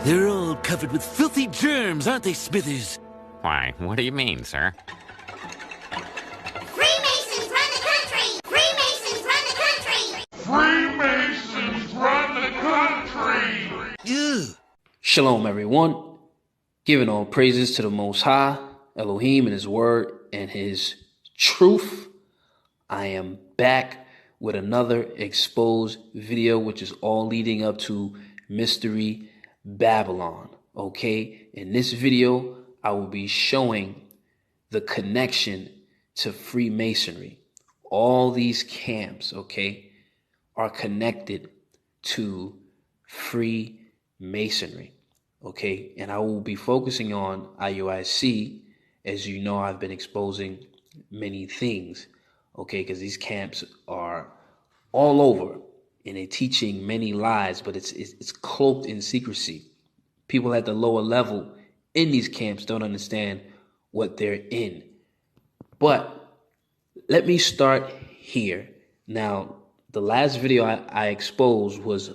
They're all covered with filthy germs, aren't they, Smithers? Why, what do you mean, sir? Freemasons run the country! Freemasons run the country! Freemasons run the country! Ugh. Shalom, everyone. Giving all praises to the Most High, Elohim, and His Word and His truth. I am back with another exposed video, which is all leading up to Mystery Babylon. Okay, in this video, I will be showing the connection to Freemasonry. All these camps, okay, are connected to Freemasonry. Okay, and I will be focusing on IUIC. As you know, I've been exposing many things, okay, because these camps are all over and they're teaching many lies, but it's cloaked in secrecy. People at the lower level in these camps don't understand what they're in. But let me start here. Now, the last video I exposed was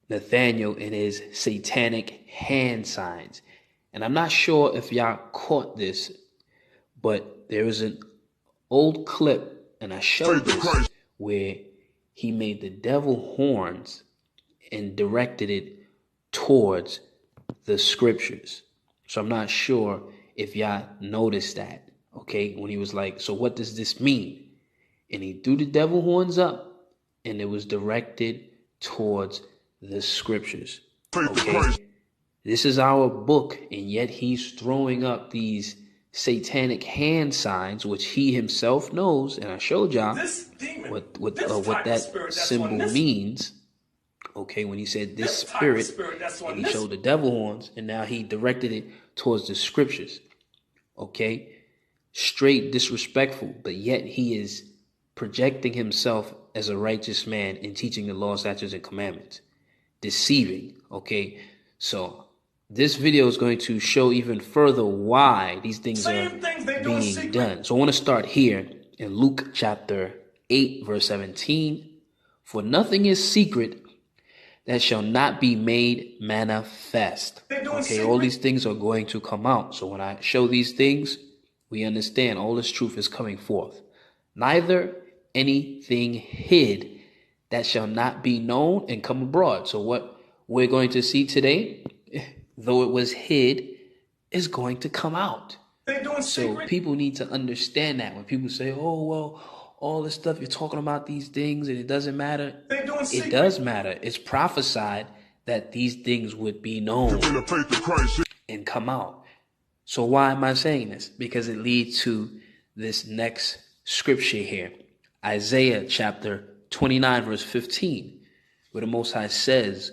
Nathaniel and his satanic hand signs. And I'm not sure if y'all caught this, but there was an old clip, and I showed this, where he made the devil horns and directed it towards the scriptures. So I'm not sure if y'all noticed that, okay? When he was like, so what does this mean? And he threw the devil horns up, and it was directed towards the scriptures, okay? This is our book, and yet he's throwing up these satanic hand signs, which he himself knows, and I showed y'all what that symbol means. Okay, when he said this spirit, and he showed the devil horns, and now he directed it towards the scriptures. Okay, straight disrespectful, but yet he is projecting himself as a righteous man and teaching the law, statutes, and commandments. Deceiving. Okay, so this video is going to show even further why these things are being done. So I want to start here in Luke chapter 8, verse 17. For nothing is secret that shall not be made manifest. Okay, all these things are going to come out. So when I show these things, we understand all this truth is coming forth. Neither anything hid that shall not be known and come abroad. So what we're going to see today, though it was hid, is going to come out. So people need to understand that. When people say, oh, well, all this stuff, you're talking about these things and it doesn't matter. It does matter. It's prophesied that these things would be known and come out. So why am I saying this? Because it leads to this next scripture here. Isaiah chapter 29, verse 15, where the Most High says,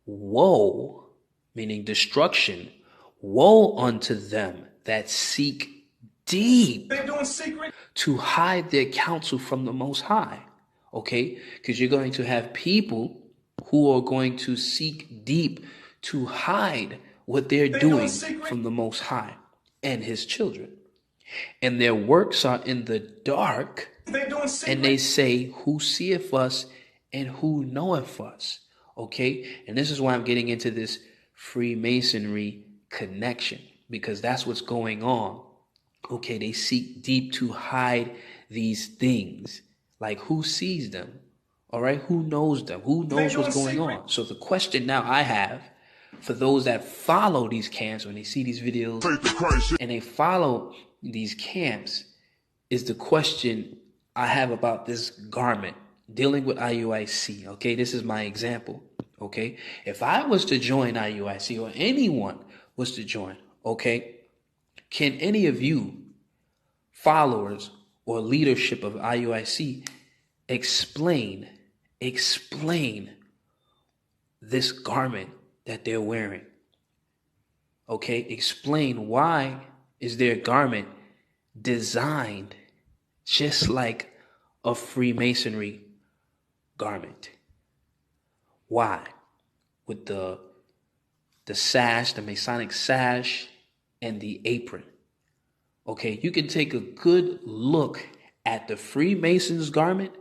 woe, meaning destruction, woe unto them that seek deep to hide their counsel from the Most High. Okay, because you're going to have people who are going to seek deep to hide what they're doing from the Most High and His children. And their works are in the dark, and they say, who seeth us and who knoweth us? Okay, and this is why I'm getting into this Freemasonry connection, because that's what's going on. Okay, they seek deep to hide these things. Like, who sees them? All right, who knows them? Who knows what's going on? So the question now I have for those that follow these camps, when they see these videos and they follow these camps, is the question I have about this garment dealing with IUIC. Okay, this is my example. Okay, if I was to join IUIC, or anyone was to join, okay, can any of you followers or leadership of IUIC explain this garment that they're wearing? Okay, explain why is their garment designed just like a Freemasonry garment? Why? With the sash, the Masonic sash, and the apron. Okay, you can take a good look at the Freemasons garment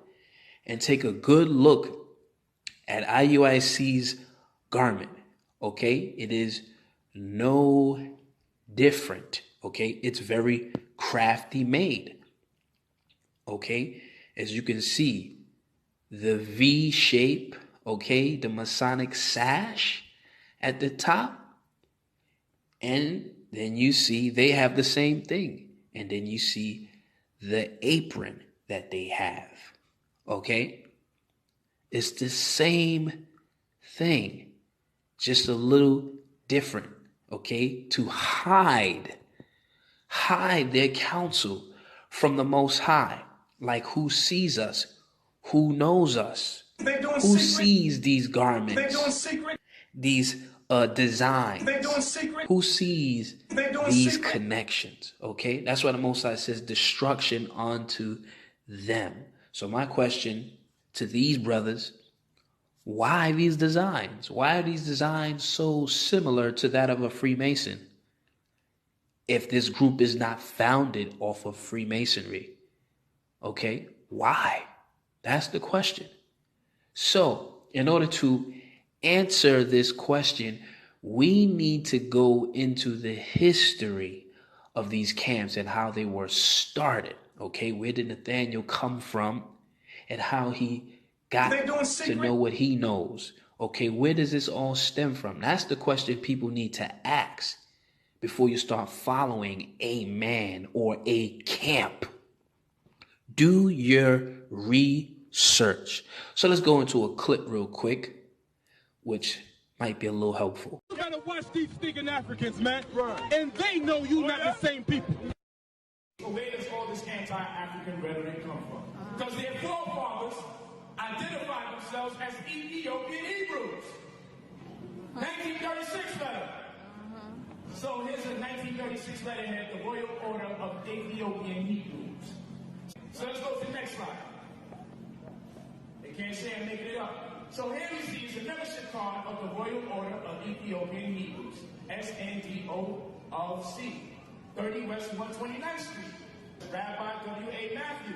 and take a good look at IUIC's garment. Okay, it is no different. Okay, it's very crafty made. Okay, as you can see, the V shape, okay, the Masonic sash at the top, and then you see they have the same thing, and then you see the apron that they have. Okay, it's the same thing, just a little different. Okay, to hide their counsel from the Most High. Like, who sees us? Who knows us? Who sees these garments? These designs? Who sees these connections? Okay, that's why the Most High says destruction unto them. So my question to these brothers, why these designs? Why are these designs so similar to that of a Freemason if this group is not founded off of Freemasonry? Okay, why? That's the question. So, in order to answer this question, we need to go into the history of these camps and how they were started. Okay, where did Nathaniel come from and how he got to know what he knows? Okay, where does this all stem from? That's the question people need to ask before you start following a man or a camp. Do your research. So let's go into a clip real quick, which might be a little helpful. You gotta watch these stinking Africans, man. Right. And they know you not the same people. So where does all this anti-African rhetoric come from? Because their forefathers identified themselves as Ethiopian Hebrews. 1936 letter. So here's a 1936 letterhead, the Royal Order of Ethiopian Hebrews. So let's go to the next slide. They can't say I'm making it up. So here we see is the membership card of the Royal Order of Ethiopian Hebrews, SNDOC, 30 West 129th Street, Rabbi W.A. Matthew.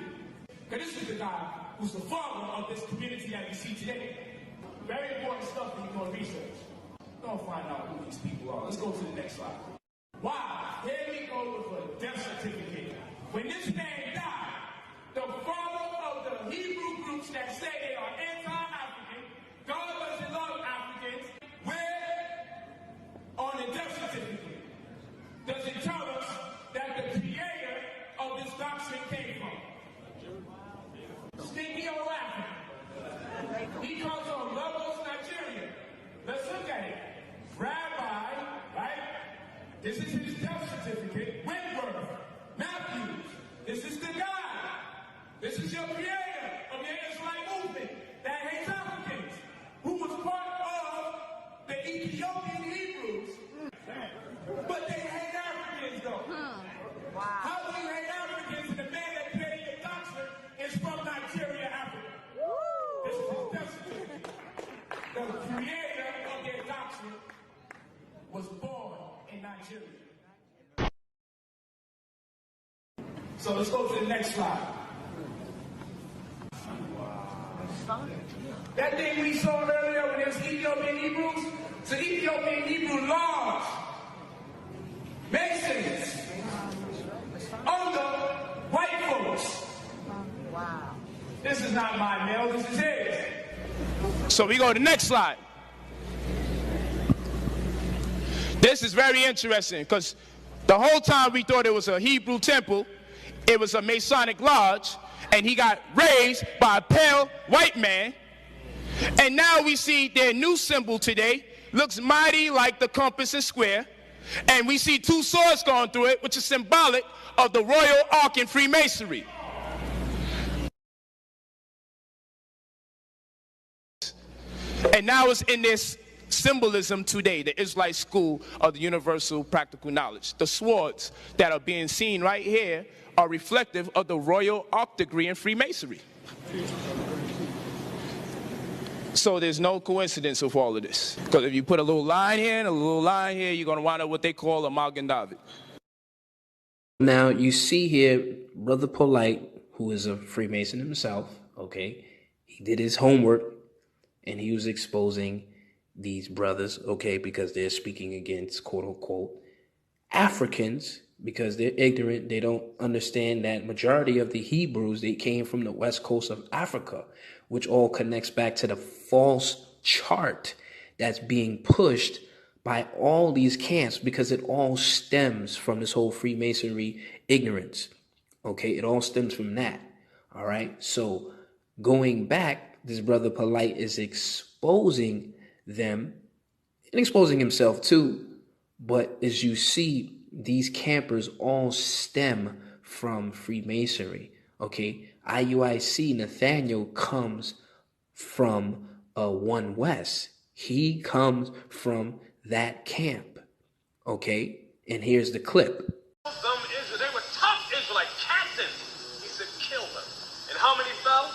Now this is the guy who's the father of this community that we see today. Very important stuff when you're doing research. Don't find out who these people are. Let's go to the next slide. Wow, here we go with a death certificate. When this man died, the father of the Hebrew groups that say they are anti-African, God doesn't love Africans, where on the death certificate does it tell us that the creator of this doctrine came from? Stinky old African. He comes from Lagos, Nigeria. Let's look at it. Rabbi, right? This is his death certificate. Whitworth, Matthews. This is the guy. This is your creator of the Israelite movement that hates Africans, who was part of the Ethiopian Hebrews. But they hate Africans, though. Wow. How do you hate Africans and the man that created your doctrine is from Nigeria, Africa? This is his death certificate. The creator of their doctrine was born in Nigeria. So let's go to the next slide. That thing we saw earlier when it was Ethiopian Hebrews, it's an Ethiopian Hebrew lodge. Masons. Under white folks. Wow. This is not my mail, this is his. So we go to the next slide. This is very interesting because the whole time we thought it was a Hebrew temple, it was a Masonic lodge, and he got raised by a pale white man. And now we see their new symbol today looks mighty like the compass and square. And we see two swords going through it, which is symbolic of the Royal Ark in Freemasonry. And now it's in this symbolism today, the Israelite school of the universal practical knowledge. The swords that are being seen right here are reflective of the Royal Ark degree in Freemasonry. So there's no coincidence with all of this. Because if you put a little line here and a little line here, you're going to wind up what they call a Magen David. Now, you see here, Brother Polite, who is a Freemason himself, okay, he did his homework, and he was exposing these brothers, okay, because they're speaking against, quote unquote, Africans, because they're ignorant. They don't understand that majority of the Hebrews, they came from the west coast of Africa, which all connects back to the false chart that's being pushed by all these camps, because it all stems from this whole Freemasonry ignorance. Okay, it all stems from that. All right, so going back, this brother Polite is exposing them and exposing himself too. But as you see, these campers all stem from Freemasonry. Okay, IUIC Nathaniel comes from One West. He comes from that camp. Okay, and here's the clip. They were tough Israelite captains. He said, kill them. And how many fell?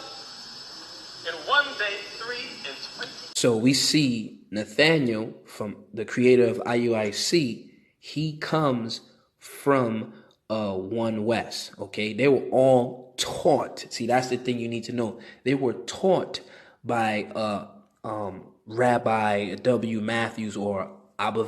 In one day, 3 and 20. So we see Nathaniel, from the creator of IUIC, he comes from One West. Okay, they were all taught. See, that's the thing you need to know. They were taught by Rabbi W. Matthews or Abba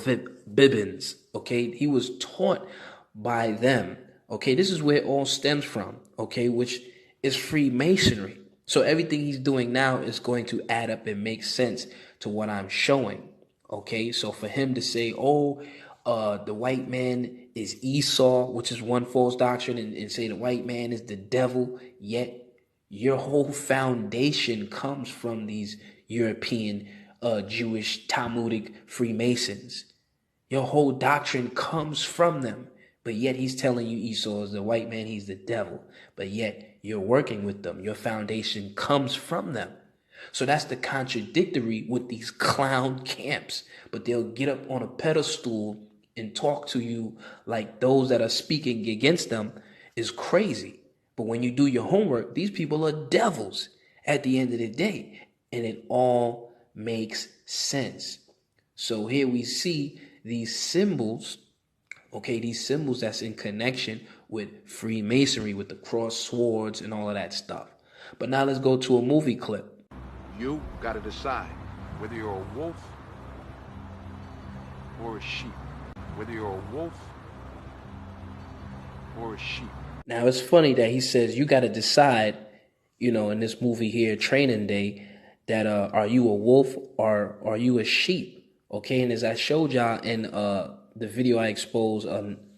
Bibbins. Okay, he was taught by them. Okay, this is where it all stems from. Okay, which is Freemasonry. So everything he's doing now is going to add up and make sense to what I'm showing. Okay, so for him to say, oh, the white man is Esau, which is one false doctrine, and say the white man is the devil, yet your whole foundation comes from these European Jewish Talmudic Freemasons. Your whole doctrine comes from them, but yet he's telling you Esau is the white man, he's the devil, but yet you're working with them. Your foundation comes from them. So that's the contradictory with these clown camps, but they'll get up on a pedestal and talk to you like those that are speaking against them is crazy. But when you do your homework, these people are devils at the end of the day, and it all makes sense. So here we see these symbols, okay, these symbols that's in connection with Freemasonry, with the cross swords and all of that stuff. But now let's go to a movie clip. You got to decide whether you're a wolf or a sheep. Whether you're a wolf or a sheep. Now, it's funny that he says you got to decide, you know, in this movie here, Training Day, that are you a wolf or are you a sheep? Okay, and as I showed y'all in the video I exposed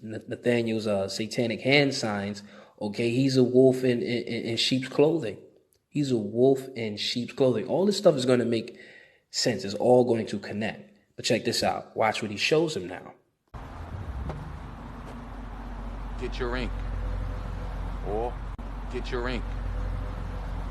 Nathaniel's satanic hand signs, okay, he's a wolf in sheep's clothing. He's a wolf in sheep's clothing. All this stuff is going to make sense. It's all going to connect. But check this out. Watch what he shows him now. Get your ink. Or get your ink.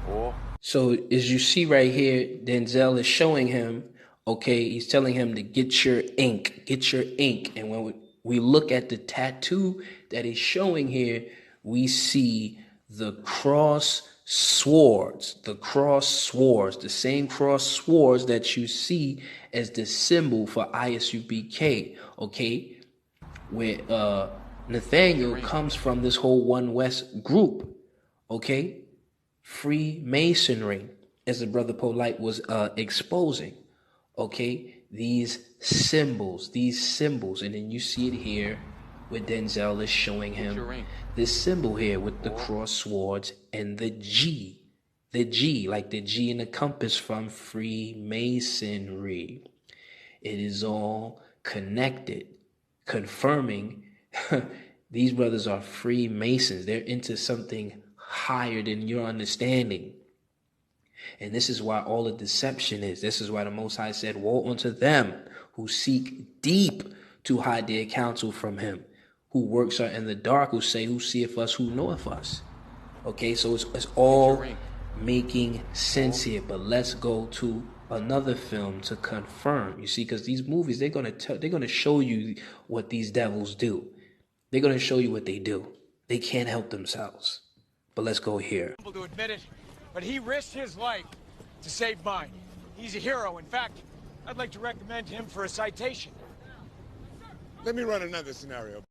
Or. So as you see right here, Denzel is showing him, okay, he's telling him to get your ink. Get your ink. And when we look at the tattoo that he's showing here, we see the cross swords, the same cross swords that you see as the symbol for ISUPK, okay, where Nathaniel comes from this whole One West group, okay, Freemasonry, as the brother Polite was exposing, okay, these symbols, and then you see it here where Denzel is showing him this symbol here with the cross swords and the G, like the G in the compass from Freemasonry. It is all connected, confirming these brothers are Freemasons. They're into something higher than your understanding. And this is why all the deception is. This is why the Most High said, woe unto them who seek deep to hide their counsel from him, who works are in the dark, who say, who seeth us, who knoweth us. Okay, so it's all making sense here. But let's go to another film to confirm. You see, because these movies, they're gonna show you what these devils do. They're gonna show you what they do. They can't help themselves. But let's go here. To admit it, but he risked his life to save mine. He's a hero. In fact, I'd like to recommend him for a citation. Let me run another scenario.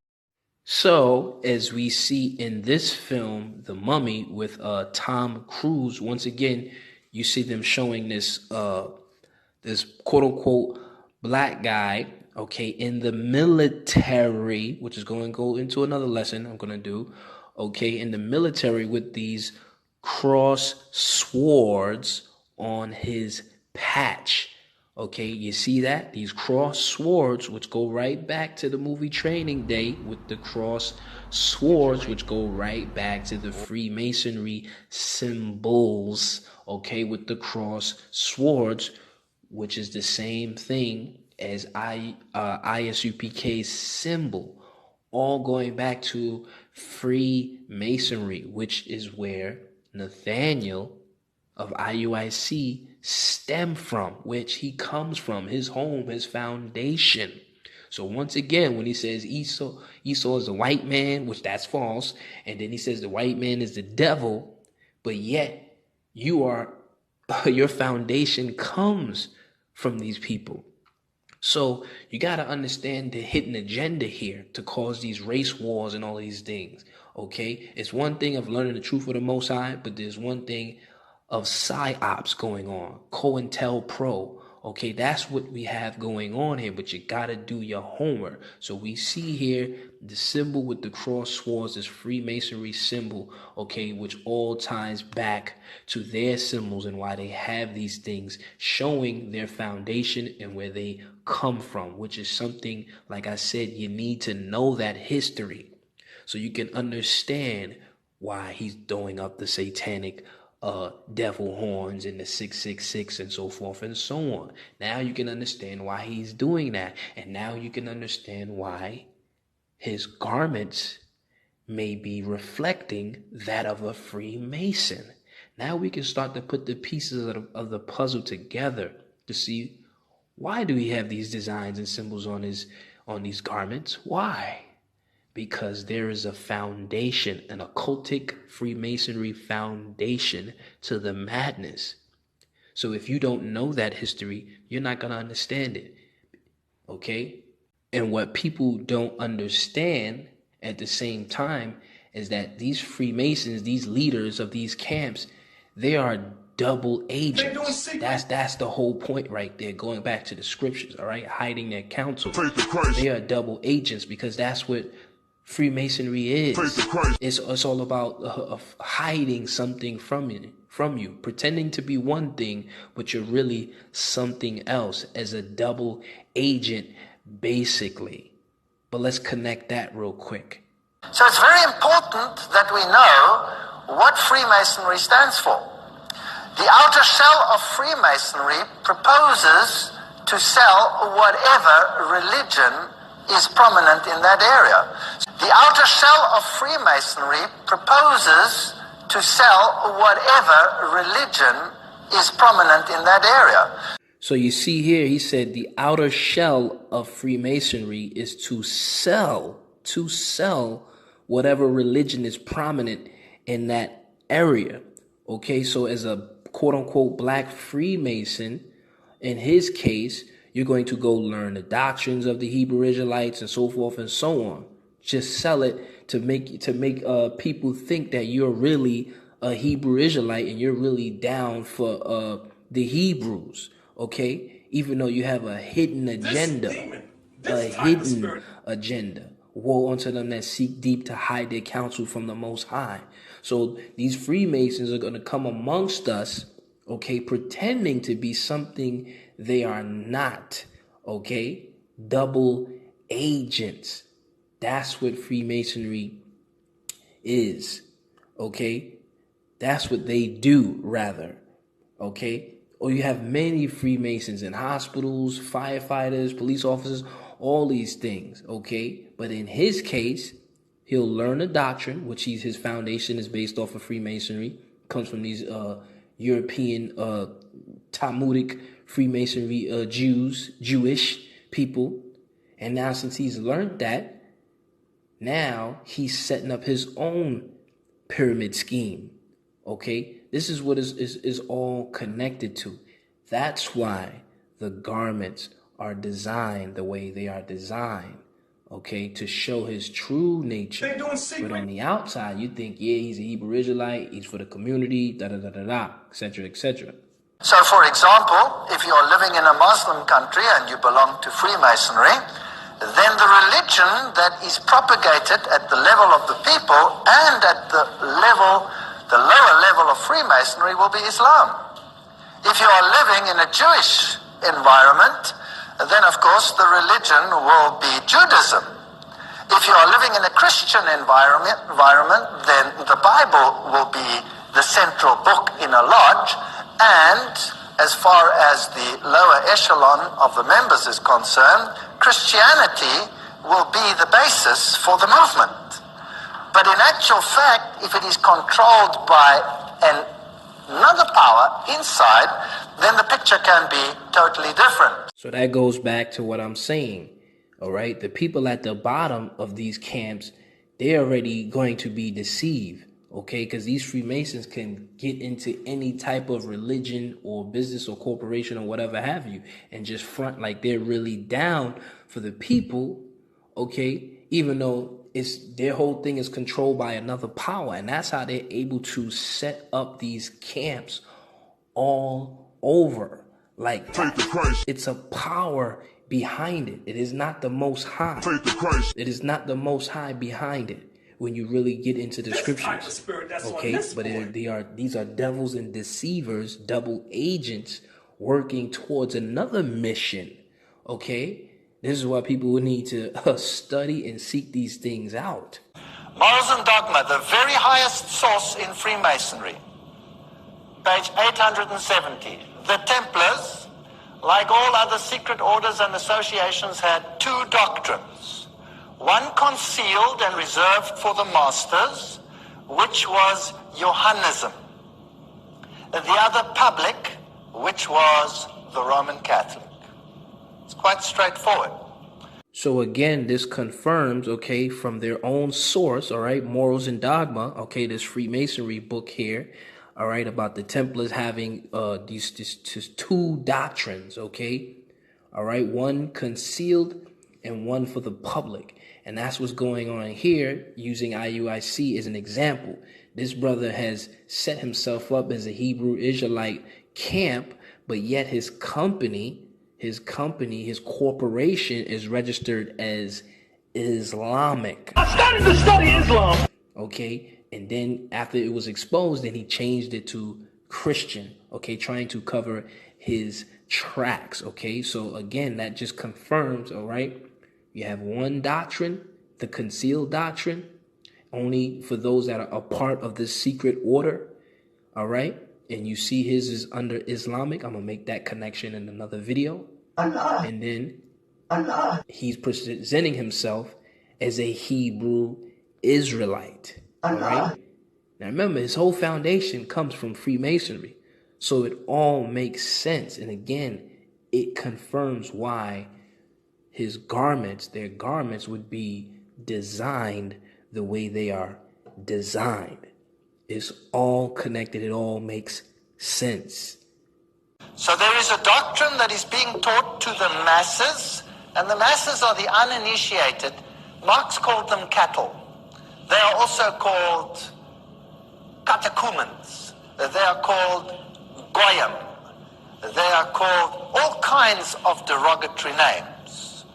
So, as we see in this film, The Mummy, with Tom Cruise, once again, you see them showing this this quote-unquote black guy, okay, in the military, which is going to go into another lesson I'm going to do, okay, in the military with these cross swords on his patch. Okay, you see that? These cross swords, which go right back to the movie Training Day, with the cross swords, which go right back to the Freemasonry symbols, okay, with the cross swords, which is the same thing as ISUPK's symbol, all going back to Freemasonry, which is where Nathaniel of IUIC stem from, which he comes from, his home, his foundation. So once again, when he says Esau is the white man, which that's false, and then he says the white man is the devil, but yet your foundation comes from these people. So you got to understand the hidden agenda here to cause these race wars and all these things. Okay, it's one thing of learning the truth of the Most High, but there's one thing of psyops going on, COINTELPRO. Okay, that's what we have going on here, but you got to do your homework. So we see here the symbol with the cross swords is Freemasonry symbol, okay, which all ties back to their symbols and why they have these things, showing their foundation and where they come from, which is something, like I said, you need to know that history so you can understand why he's throwing up the satanic devil horns and the 666 and so forth and so on. Now you can understand why he's doing that. And now you can understand why his garments may be reflecting that of a Freemason. Now we can start to put the pieces of the puzzle together to see, why do he have these designs and symbols on these garments? Why? Because there is a foundation, an occultic Freemasonry foundation to the madness. So if you don't know that history, you're not going to understand it. Okay? And what people don't understand at the same time is that these Freemasons, these leaders of these camps, they are double agents. That's the whole point right there, going back to the scriptures, all right? Hiding their counsel. They are double agents because that's what Freemasonry is. It's all about hiding something from you, pretending to be one thing, but you're really something else as a double agent, basically. But let's connect that real quick. So it's very important that we know what Freemasonry stands for. The outer shell of Freemasonry proposes to sell whatever religion is prominent in that area. The outer shell of Freemasonry proposes to sell whatever religion is prominent in that area. So you see here, he said the outer shell of Freemasonry is to sell whatever religion is prominent in that area. Okay, so as a quote-unquote black Freemason, in his case, you're going to go learn the doctrines of the Hebrew Israelites and so forth and so on. Just sell it to make people think that you're really a Hebrew Israelite and you're really down for the Hebrews. Okay, even though you have a hidden agenda, Woe unto them that seek deep to hide their counsel from the Most High. So these Freemasons are going to come amongst us, okay, pretending to be something they are not, okay? Double agents. That's what Freemasonry is, okay? That's what they do, rather, okay? Or you have many Freemasons in hospitals, firefighters, police officers, all these things, okay? But in his case, he'll learn a doctrine, which his foundation is based off of Freemasonry, comes from these European Talmudic Freemasonry Jewish people. And now since he's learned that, now he's setting up his own pyramid scheme, okay? This is what is all connected to. That's why the garments are designed the way they are designed, okay, to show his true nature. But on the outside, you think, yeah, he's a Hebrew Israelite, he's for the community, etc., etc. So, for example, if you're living in a Muslim country and you belong to Freemasonry, then the religion that is propagated at the level of the people and at the lower level of Freemasonry will be Islam. If you are living in a Jewish environment, then of course the religion will be Judaism. If you are living in a Christian environment, then the Bible will be the central book in a lodge, and as far as the lower echelon of the members is concerned, Christianity will be the basis for the movement. But in actual fact, if it is controlled by another power inside, then the picture can be totally different. So that goes back to what I'm saying. All right, the people at the bottom of these camps, they're already going to be deceived, okay? Because these Freemasons can get into any type of religion or business or corporation or whatever have you, and just front like they're really down for the people, okay? Even though their whole thing is controlled by another power, and that's how they're able to set up these camps all over. Like, it's a power behind it. It is not the Most High. It is not the Most High behind it when you really get into the scriptures. Okay, but these are devils and deceivers, double agents working towards another mission. Okay, this is why people would need to study and seek these things out. Morals and Dogma, the very highest source in Freemasonry, page 870. The Templars, like all other secret orders and associations, had two doctrines. One concealed and reserved for the masters, which was Johannism. The other public, which was the Roman Catholic. It's quite straightforward. So again, this confirms, okay, from their own source, all right, Morals and Dogma, okay, this Freemasonry book here, all right, about the Templars having these two doctrines, okay, all right, one concealed and one for the public. And that's what's going on here, using IUIC as an example. This brother has set himself up as a Hebrew Israelite camp, but yet his company, his corporation is registered as Islamic. I started to study Islam. Okay. And then after it was exposed, then he changed it to Christian, okay, trying to cover his tracks, okay? So again, that just confirms, all right, you have one doctrine, the concealed doctrine, only for those that are a part of this secret order, all right? And you see his is under Islamic. I'm going to make that connection in another video. And then he's presenting himself as a Hebrew Israelite. All right. Now remember, his whole foundation comes from Freemasonry, so it all makes sense. And again, it confirms why his garments, their garments, would be designed the way they are designed. It's all connected. It all makes sense. So there is a doctrine that is being taught to the masses, and the masses are the uninitiated. Marx called them cattle. They are also called catechumens. They are called goyim. They are called all kinds of derogatory names.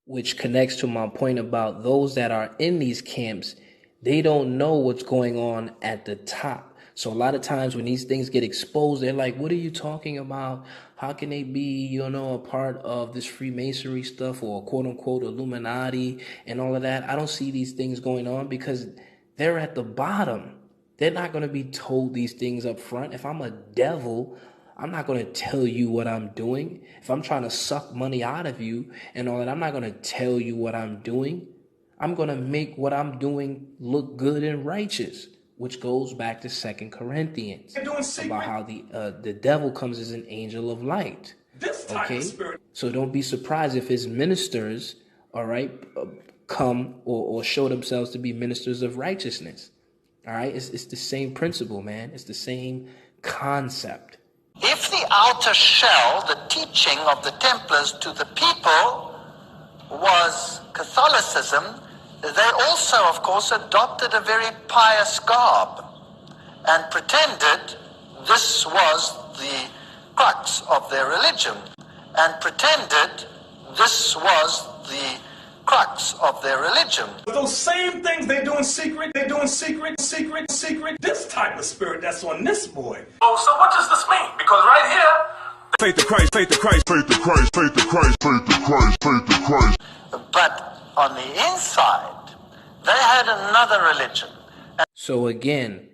Which connects to my point about those that are in these camps. They don't know what's going on at the top. So a lot of times when these things get exposed, they're like, what are you talking about? How can they be, a part of this Freemasonry stuff or quote unquote Illuminati and all of that? I don't see these things going on because they're at the bottom. They're not going to be told these things up front. If I'm a devil, I'm not going to tell you what I'm doing. If I'm trying to suck money out of you and all that, I'm not going to tell you what I'm doing. I'm going to make what I'm doing look good and righteous, which goes back to 2 Corinthians about how the devil comes as an angel of light. Okay, so don't be surprised if his ministers, all right, come or show themselves to be ministers of righteousness. All right, it's the same principle, man. It's the same concept. If the outer shell, the teaching of the Templars to the people, was Catholicism, they also, of course, adopted a very pious garb and pretended this was the crux of their religion and pretended this was the crux of their religion. Those same things they do in secret, secret. This type of spirit that's on this boy. Oh, so what does this mean? Because right here, Faith to Christ, faith to Christ, faith to Christ, faith to Christ, faith to Christ, faith to Christ. But on the inside, they had another religion. So again,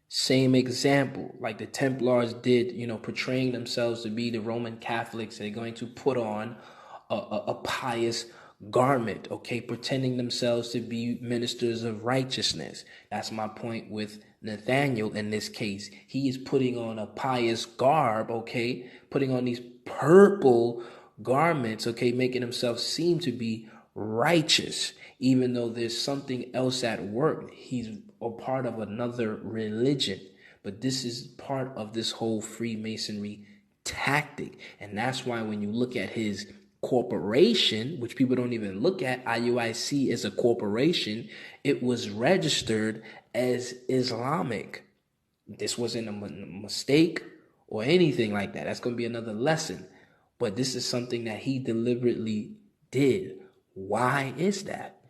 same example, like the Templars did, portraying themselves to be the Roman Catholics. They're going to put on a pious garment, okay, pretending themselves to be ministers of righteousness. That's my point with Nathaniel in this case. He is putting on a pious garb, okay, putting on these purple garments, okay, making himself seem to be righteous, even though there's something else at work. He's a part of another religion. But this is part of this whole Freemasonry tactic. And that's why when you look at his corporation, which people don't even look at, IUIC is a corporation, it was registered as Islamic. This wasn't a mistake or anything like that. That's going to be another lesson. But this is something that he deliberately did. Why is that?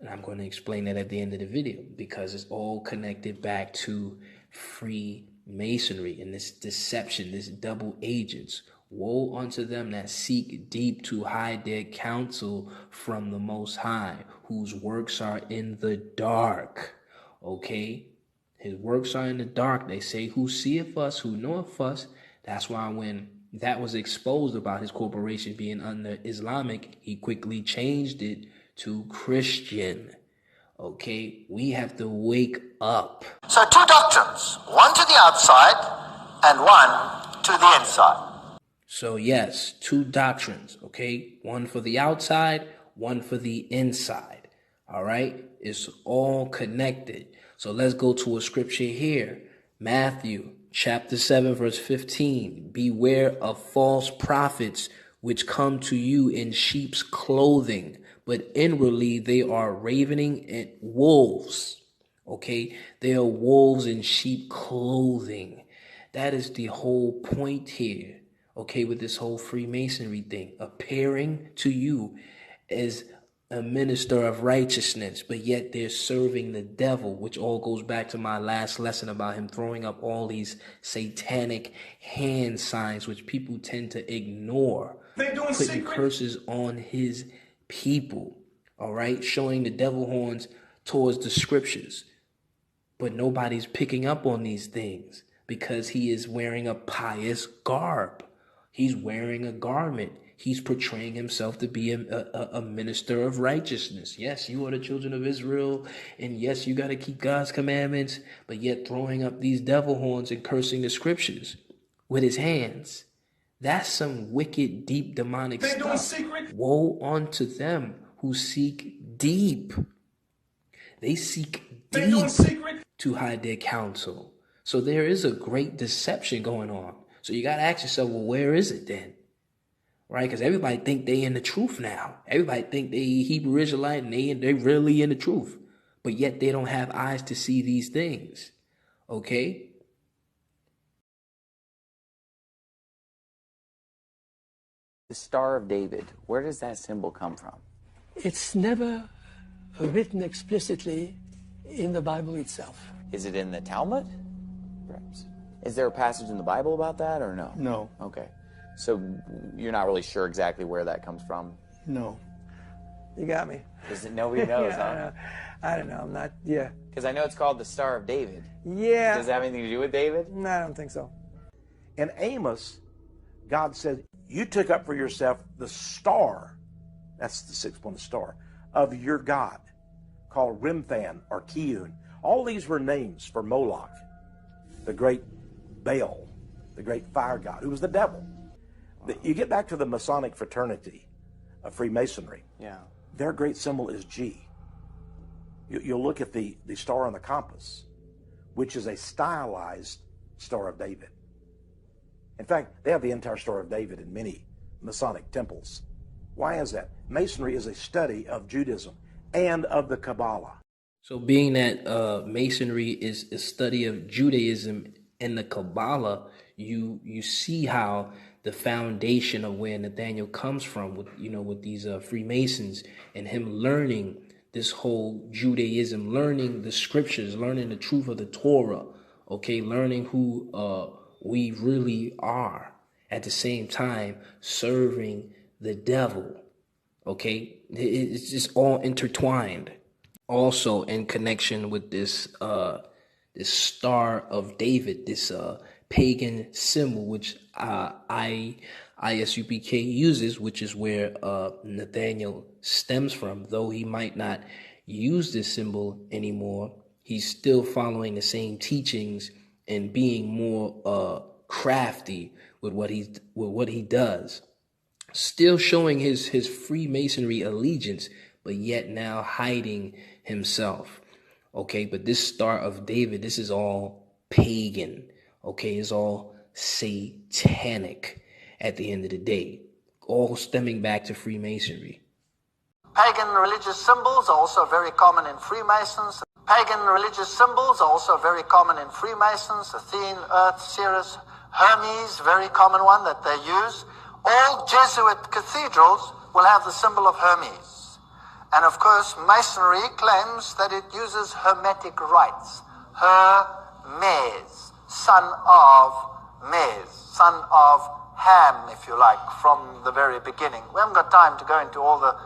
And I'm going to explain that at the end of the video, because it's all connected back to Freemasonry and this deception, this double agents. Woe unto them that seek deep to hide their counsel from the Most High, whose works are in the dark. Okay? His works are in the dark. They say, who seeth us, who knoweth us. That's why when that was exposed about his corporation being under Islamic, he quickly changed it to Christian. Okay? We have to wake up. So two doctrines, one to the outside and one to the inside. So yes, two doctrines, okay? One for the outside, one for the inside, all right? It's all connected. So let's go to a scripture here. Matthew chapter 7, verse 15. Beware of false prophets which come to you in sheep's clothing, but inwardly they are ravening and wolves, okay? They are wolves in sheep clothing. That is the whole point here. Okay, with this whole Freemasonry thing, appearing to you as a minister of righteousness, but yet they're serving the devil, which all goes back to my last lesson about him throwing up all these satanic hand signs, which people tend to ignore, putting curses on his people, all right, showing the devil horns towards the scriptures. But nobody's picking up on these things because he is wearing a pious garb. He's wearing a garment. He's portraying himself to be a minister of righteousness. Yes, you are the children of Israel. And yes, you got to keep God's commandments. But yet throwing up these devil horns and cursing the scriptures with his hands. That's some wicked, deep, demonic stuff. Woe unto them who seek deep. They seek deep to hide their counsel. So there is a great deception going on. So you got to ask yourself, well, where is it then? Right? Because everybody think they in the truth now. Everybody think they Hebrew Israelite and they really in the truth. But yet they don't have eyes to see these things. Okay? The Star of David, where does that symbol come from? It's never written explicitly in the Bible itself. Is it in the Talmud? Perhaps. Is there a passage in the Bible about that or no? No. Okay. So you're not really sure exactly where that comes from? No. You got me. Nobody knows, Yeah, huh? I don't know. I'm not, yeah. Because I know it's called the Star of David. Yeah. Does it have anything to do with David? No, I don't think so. In Amos, God said, you took up for yourself the star, that's the sixth one, the star, of your God, called Remphan or Kiun. All these were names for Moloch, the great Baal, the great fire god, who was the devil. You get back to the Masonic fraternity of Freemasonry. Yeah. Their great symbol is G. You'll look at the star on the compass, which is a stylized Star of David. In fact, they have the entire Star of David in many Masonic temples. Why is that? Masonry is a study of Judaism and of the Kabbalah. So being that Masonry is a study of Judaism and the Kabbalah, you see how the foundation of where Nathaniel comes from with, with these Freemasons and him learning this whole Judaism, learning the scriptures, learning the truth of the Torah, okay, learning who we really are, at the same time serving the devil, okay? It's just all intertwined. Also in connection with this this Star of David, this pagan symbol, which IUIC uses, which is where Nathaniel stems from. Though he might not use this symbol anymore, he's still following the same teachings and being more crafty with what he does. Still showing his Freemasonry allegiance, but yet now hiding himself. Okay, but this Star of David, this is all pagan. Okay, it's all satanic at the end of the day, all stemming back to Freemasonry. Pagan religious symbols are also very common in Freemasons. Pagan religious symbols are also very common in Freemasons. Athene, Earth, Ceres, Hermes, very common one that they use. All Jesuit cathedrals will have the symbol of Hermes. And of course, Masonry claims that it uses Hermetic rites. Hermes, son of Mes, son of Ham, if you like, from the very beginning. We haven't got time to go into all the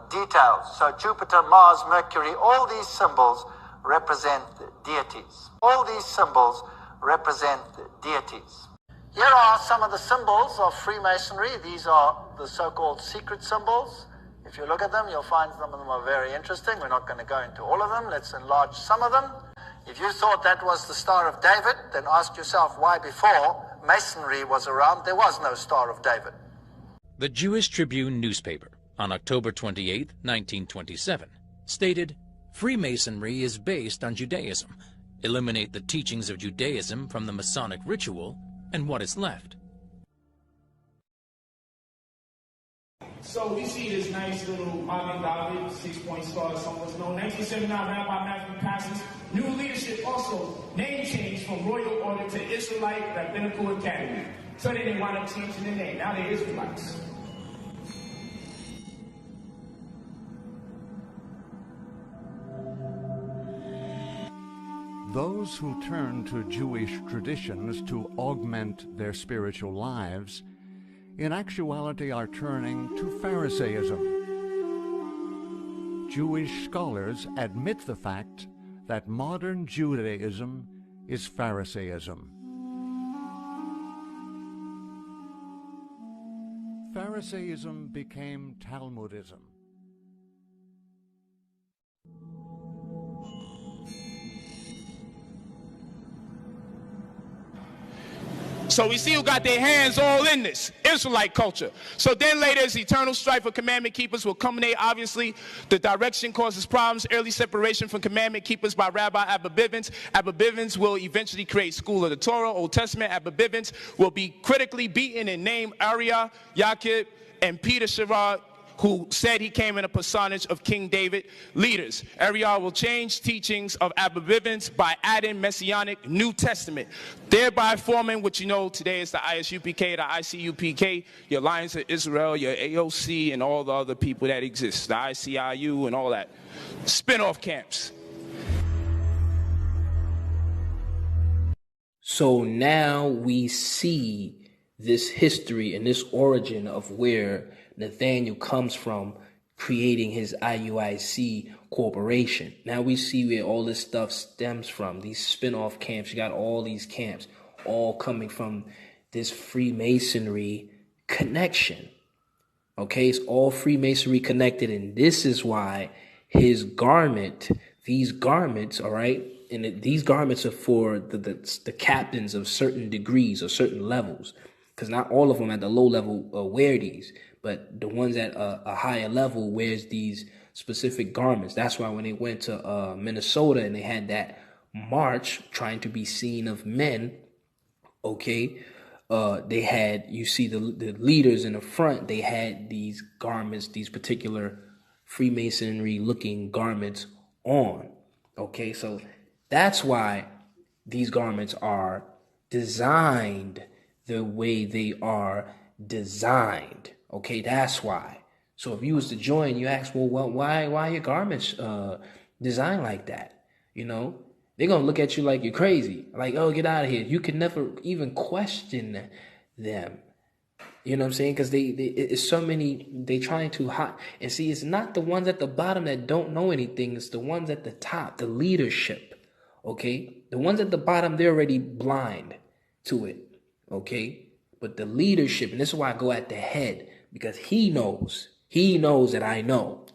details. So Jupiter, Mars, Mercury, all these symbols represent deities. All these symbols represent deities. Here are some of the symbols of Freemasonry. These are the so-called secret symbols. If you look at them, you'll find some of them are very interesting. We're not going to go into all of them. Let's enlarge some of them. If you thought that was the Star of David, then ask yourself why before Masonry was around, there was no Star of David. The Jewish Tribune newspaper, on October 28, 1927, stated, "Freemasonry is based on Judaism. Eliminate the teachings of Judaism from the Masonic ritual, and what is left?" So we see this nice little Magen David 6-point star, someone's known. 1979, Rabbi Matthew passes. New leadership also name change from Royal Order to Israelite Rabbinical Academy. So they didn't wind up changing the name. Now they're Israelites. Those who turn to Jewish traditions to augment their spiritual lives, in actuality are turning to Pharisaism. Jewish scholars admit the fact that modern Judaism is Pharisaism. Pharisaism became Talmudism. So we see who got their hands all in this Israelite culture. So then later, as eternal strife for commandment keepers will culminate, obviously, the direction causes problems, early separation from commandment keepers by Rabbi Abba Bivens. Abba Bivens will eventually create School of the Torah, Old Testament. Abba Bivens will be critically beaten and named Uriah, Yaqub, and Peter Sherrod, who said he came in a personage of King David. Leaders, Uriah will change teachings of Abba Bivens by adding Messianic New Testament, thereby forming what you know today is the ISUPK, the ICUPK, your Alliance of Israel, your AOC, and all the other people that exist, the ICIU and all that. Spin-off camps. So now we see this history and this origin of where Nathaniel comes from, creating his IUIC corporation. Now we see where all this stuff stems from, these spin-off camps. You got all these camps all coming from this Freemasonry connection. Okay, it's all Freemasonry connected, and this is why his garment, these garments, all right, and these garments are for the captains of certain degrees or certain levels, because not all of them at the low level wear these. But the ones at a higher level wears these specific garments. That's why when they went to Minnesota and they had that march trying to be seen of men, okay, they had, you see the leaders in the front, they had these garments, these particular Freemasonry looking garments on. Okay, so that's why these garments are designed the way they are designed. Okay, that's why. So if you was to join, you ask, well, why are your garments designed like that? You know, they're going to look at you like you're crazy. Like, oh, get out of here. You can never even question them. You know what I'm saying? Because it's so many, they trying to hide. And see, it's not the ones at the bottom that don't know anything. It's the ones at the top, the leadership. Okay? The ones at the bottom, they're already blind to it. Okay? But the leadership, and this is why I go at the head, because he knows that I know.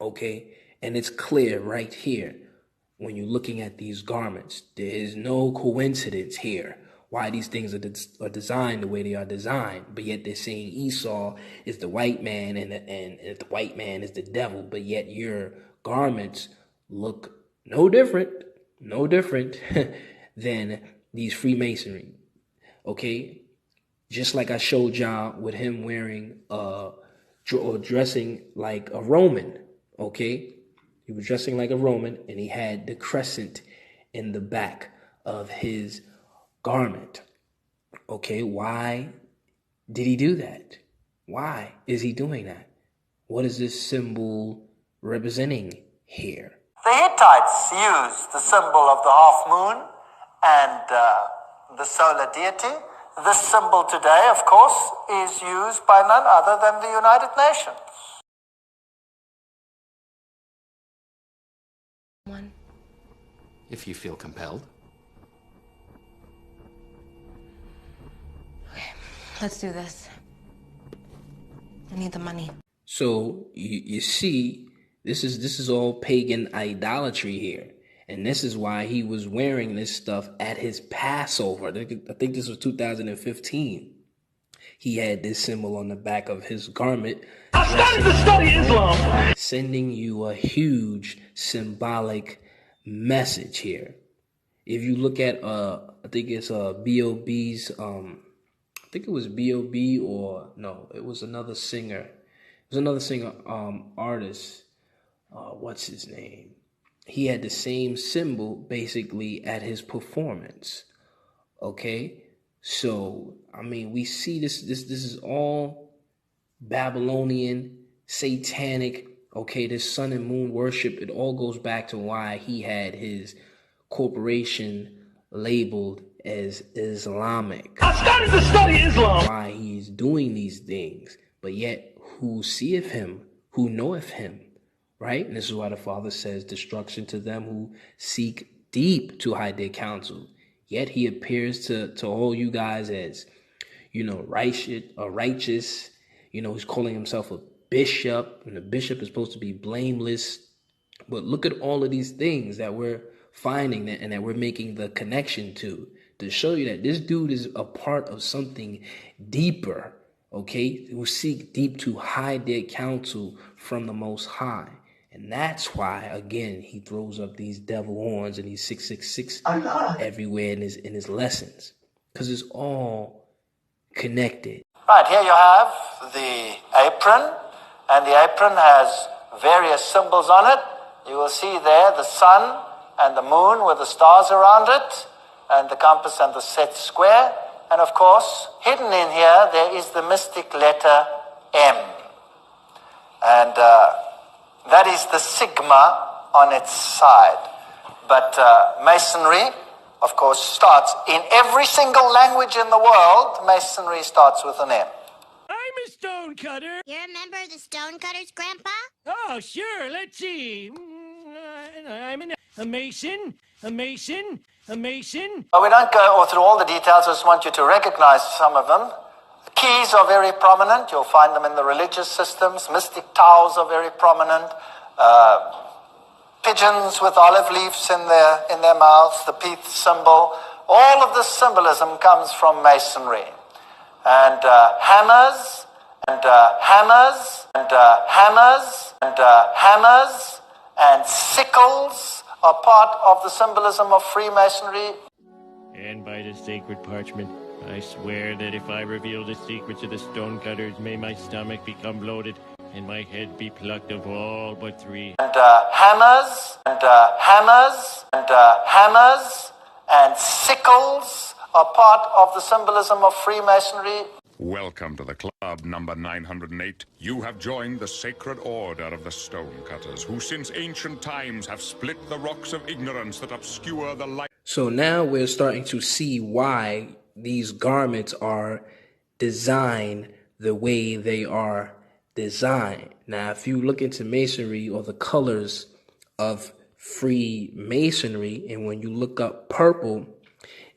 Okay? And it's clear right here when you're looking at these garments. There is no coincidence here why these things are designed the way they are designed. But yet they're saying Esau is the white man and the white man is the devil. But yet your garments look no different than these Freemasonry. Okay? Just like I showed y'all with him wearing or dressing like a Roman. Okay? He was dressing like a Roman, and he had the crescent in the back of his garment. Okay, why did he do that? Why is he doing that? What is this symbol representing here? The Hittites used the symbol of the half moon and the solar deity. This symbol today, of course, is used by none other than the United Nations. If you feel compelled. Okay, let's do this. I need the money. So you see, this is all pagan idolatry here. And this is why he was wearing this stuff at his Passover. I think this was 2015. He had this symbol on the back of his garment. I started to study Islam. Sending you a huge symbolic message here. If you look at I think it's B.O.B.'s I think it was B.O.B. or no, it was another singer. It was another singer artist. What's his name? He had the same symbol basically at his performance. Okay? So, I mean, we see this is all Babylonian, satanic. Okay, this sun and moon worship, it all goes back to why he had his corporation labeled as Islamic. I started to study Islam. Why he's doing these things, but yet who seeth him, who knoweth him, right? And this is why the Father says, destruction to them who seek deep to hide their counsel. Yet he appears to all you guys as, you know, righteous. You know, he's calling himself a bishop, and the bishop is supposed to be blameless. But look at all of these things that we're finding and that we're making the connection to show you that this dude is a part of something deeper, okay, who seek deep to hide their counsel from the Most High. And that's why, again, he throws up these devil horns and these 666 everywhere in his lessons, because it's all connected. Right, here you have the apron, and the apron has various symbols on it. You will see there the sun and the moon with the stars around it, and the compass and the set square. And of course, hidden in here, there is the mystic letter M. And that is the sigma on its side. But Masonry, of course, starts in every single language in the world. Masonry starts with an M. I'm a stonecutter. You remember the stonecutters, Grandpa? Oh, sure. Let's see. I'm a mason. Well, we don't go through all the details. I just want you to recognize some of them. The keys are very prominent. You'll find them in the religious systems. Mystic towels are very prominent. Pigeons with olive leaves in their mouths, the Peace symbol. All of this symbolism comes from Masonry. And hammers, and sickles are part of the symbolism of Freemasonry. And by the sacred parchment, I swear that if I reveal the secrets of the stonecutters, may my stomach become bloated and my head be plucked of all but three. And hammers, and sickles are part of the symbolism of Freemasonry. Welcome to the club number 908. You have joined the sacred order of the stonecutters, who since ancient times have split the rocks of ignorance that obscure the light. So now we're starting to see why these garments are designed the way they are designed. Now, if you look into masonry or the colors of Freemasonry, and when you look up purple,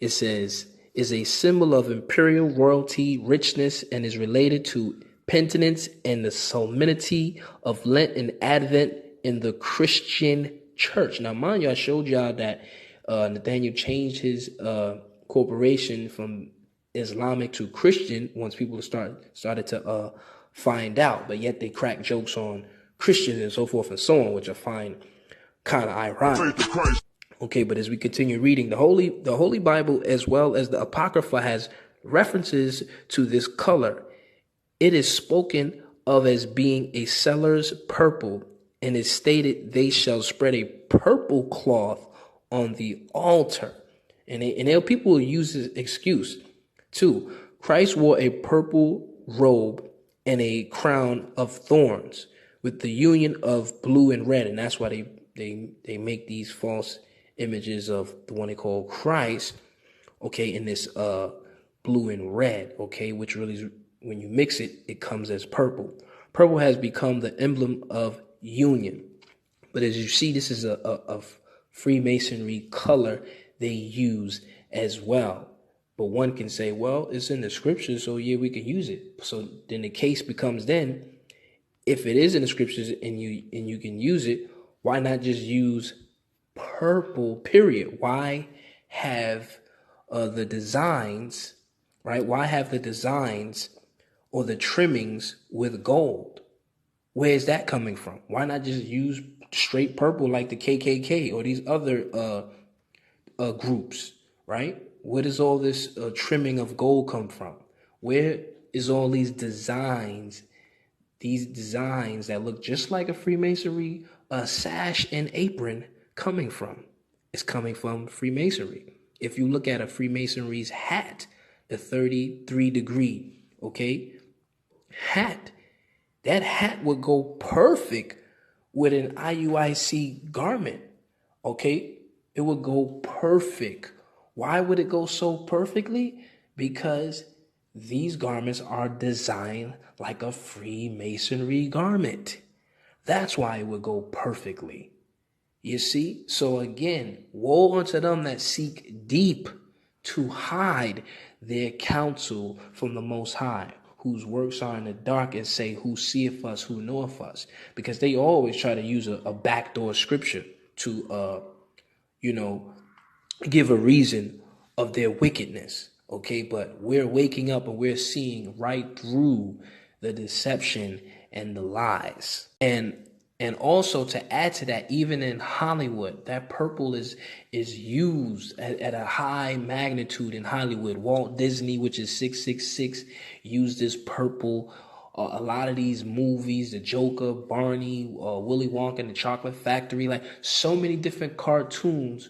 it says, is a symbol of imperial royalty, richness, and is related to penitence and the solemnity of Lent and Advent in the Christian church. Now, mind you, I showed y'all that Nathaniel changed his corporation from Islamic to Christian once people started to find out, but yet they crack jokes on Christians and so forth and so on, which I find kind of ironic. Okay, but as we continue reading, the Holy Bible as well as the Apocrypha has references to this color. It is spoken of as being a seller's purple, and is stated they shall spread a purple cloth on the altar. And people will use this excuse too. Christ wore a purple robe and a crown of thorns with the union of blue and red, and that's why they make these false images of the one they call Christ, okay, in this blue and red, okay, which really is, when you mix it, it comes as purple. Purple has become the emblem of union. But as you see, this is a Freemasonry color they use as well. But one can say, well, it's in the scriptures, so yeah, we can use it. So then the case becomes then, if it is in the scriptures and you can use it, why not just use purple, period? Why have the designs, right? Why have the designs or the trimmings with gold? Where is that coming from? Why not just use straight purple like the KKK or these other groups, right? Where does all this trimming of gold come from? Where is all these designs that look just like a Freemasonry sash and apron coming from? It's coming from Freemasonry. If you look at a Freemasonry's hat, the 33-degree, okay, hat, that hat would go perfect with an IUIC garment, okay? It would go perfect. Why would it go so perfectly? Because these garments are designed like a Freemasonry garment. That's why it would go perfectly. You see? So again, woe unto them that seek deep to hide their counsel from the Most High, whose works are in the dark, and say, who seeth us, who knoweth us? Because they always try to use a backdoor scripture to, give a reason of their wickedness. Okay, but we're waking up and we're seeing right through the deception and the lies. And also to add to that, even in Hollywood, that purple is used at a high magnitude in Hollywood. Walt Disney, which is 666, used this purple. A lot of these movies, the Joker, Barney, Willy Wonka and the Chocolate Factory, like so many different cartoons,